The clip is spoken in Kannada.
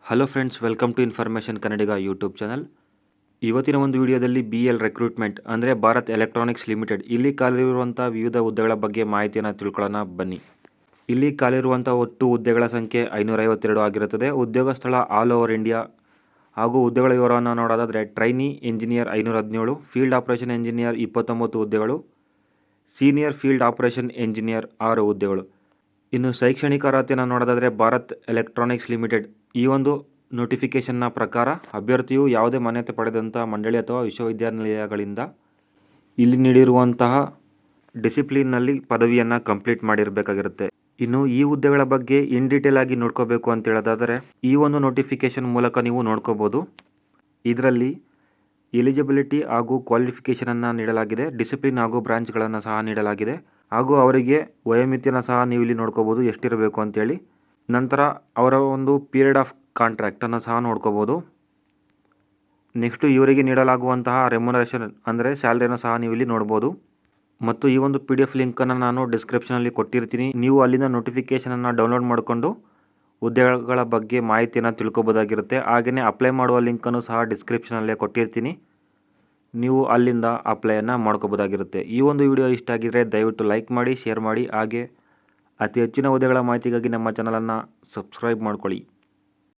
Hello friends, welcome to information Kannadiga YouTube channel. ಇವತ್ತಿನ ಒಂದು ವಿಡಿಯೋದಲ್ಲಿ BL ರೆಕ್ರೂಟ್ಮೆಂಟ್ ಅಂದರೆ ಭಾರತ್ ಎಲೆಕ್ಟ್ರಾನಿಕ್ಸ್ ಲಿಮಿಟೆಡ್ ಇಲ್ಲಿ ಖಾಲಿರುವಂಥ ವಿವಿಧ ಹುದ್ದೆಗಳ ಬಗ್ಗೆ ಮಾಹಿತಿಯನ್ನು ತಿಳ್ಕೊಳ್ಳೋಣ ಬನ್ನಿ. ಇಲ್ಲಿ ಖಾಲಿರುವಂಥ ಒಟ್ಟು ಹುದ್ದೆಗಳ ಸಂಖ್ಯೆ 552 ಆಗಿರುತ್ತದೆ. ಉದ್ಯೋಗ ಸ್ಥಳ ಆಲ್ ಓವರ್ ಇಂಡಿಯಾ. ಹಾಗೂ ಹುದ್ದೆಗಳ ವಿವರವನ್ನು ನೋಡೋದಾದರೆ trainee engineer 517, field operation engineer 29 ಹುದ್ದೆಗಳು, ಸೀನಿಯರ್ ಫೀಲ್ಡ್ ಆಪರೇಷನ್ ಇಂಜಿನಿಯರ್ 6 ಹುದ್ದೆಗಳು. ಇನ್ನು ಶೈಕ್ಷಣಿಕ ಅರ್ಹತೆಯನ್ನು ನೋಡೋದಾದರೆ ಭಾರತ್ ಎಲೆಕ್ಟ್ರಾನಿಕ್ಸ್ ಲಿಮಿಟೆಡ್ ಈ ಒಂದು ನೋಟಿಫಿಕೇಷನ್ನ ಪ್ರಕಾರ ಅಭ್ಯರ್ಥಿಯು ಯಾವುದೇ ಮಾನ್ಯತೆ ಪಡೆದಂಥ ಮಂಡಳಿ ಅಥವಾ ವಿಶ್ವವಿದ್ಯಾನಿಲಯಗಳಿಂದ ಇಲ್ಲಿ ನೀಡಿರುವಂತಹ ಡಿಸಿಪ್ಲಿನ್ನಲ್ಲಿ ಪದವಿಯನ್ನು ಕಂಪ್ಲೀಟ್ ಮಾಡಿರಬೇಕಾಗಿರುತ್ತೆ. ಇನ್ನು ಈ ಹುದ್ದೆಗಳ ಬಗ್ಗೆ ಇನ್ ಡೀಟೇಲ್ ಆಗಿ ನೋಡ್ಕೋಬೇಕು ಅಂತ ಹೇಳೋದಾದರೆ ಈ ಒಂದು ನೋಟಿಫಿಕೇಷನ್ ಮೂಲಕ ನೀವು ನೋಡ್ಕೋಬೋದು. ಇದರಲ್ಲಿ ಎಲಿಜಿಬಿಲಿಟಿ ಹಾಗೂ ಕ್ವಾಲಿಫಿಕೇಷನನ್ನು ನೀಡಲಾಗಿದೆ, ಡಿಸಿಪ್ಲಿನ್ ಹಾಗೂ ಬ್ರಾಂಚ್ಗಳನ್ನು ಸಹ ನೀಡಲಾಗಿದೆ, ಹಾಗೂ ಅವರಿಗೆ ವಯೋಮಿತಿಯನ್ನು ಸಹ ನೀವು ಇಲ್ಲಿ ನೋಡ್ಕೋಬೋದು ಎಷ್ಟಿರಬೇಕು ಅಂತೇಳಿ. ನಂತರ ಅವರ ಒಂದು ಪೀರಿಯಡ್ ಆಫ್ ಕಾಂಟ್ರಾಕ್ಟನ್ನು ಸಹ ನೋಡ್ಕೋಬೋದು. ನೆಕ್ಸ್ಟು ಇವರಿಗೆ ನೀಡಲಾಗುವಂತಹ ರೆಮ್ಯುನರೇಷನ್ ಅಂದರೆ ಸ್ಯಾಲ್ರಿಯನ್ನು ಸಹ ನೀವು ಇಲ್ಲಿ ನೋಡ್ಬೋದು. ಮತ್ತು ಈ ಒಂದು PDF ಲಿಂಕನ್ನು ನಾನು ಡಿಸ್ಕ್ರಿಪ್ಷನಲ್ಲಿ ಕೊಟ್ಟಿರ್ತೀನಿ. ನೀವು ಅಲ್ಲಿಂದ ನೋಟಿಫಿಕೇಷನನ್ನು ಡೌನ್ಲೋಡ್ ಮಾಡಿಕೊಂಡು ಹುದ್ದೆಗಳ ಬಗ್ಗೆ ಮಾಹಿತಿಯನ್ನು ತಿಳ್ಕೊಬೋದಾಗಿರುತ್ತೆ. ಹಾಗೆಯೇ ಅಪ್ಲೈ ಮಾಡುವ ಲಿಂಕನ್ನು ಸಹ ಡಿಸ್ಕ್ರಿಪ್ಷನಲ್ಲೇ ಕೊಟ್ಟಿರ್ತೀನಿ. ನೀವು ಅಲ್ಲಿಂದ ಅಪ್ಲೈಯನ್ನು ಮಾಡ್ಕೋಬೋದಾಗಿರುತ್ತೆ. ಈ ಒಂದು ವಿಡಿಯೋ ಇಷ್ಟ ಆಗಿದ್ದರೆ ದಯವಿಟ್ಟು ಲೈಕ್ ಮಾಡಿ, ಶೇರ್ ಮಾಡಿ, ಹಾಗೆ ಅತಿ ಹೆಚ್ಚಿನ ಹುದ್ದೆಗಳ ಮಾಹಿತಿಗಾಗಿ ನಮ್ಮ ಚಾನಲನ್ನು ಸಬ್ಸ್ಕ್ರೈಬ್ ಮಾಡ್ಕೊಳ್ಳಿ.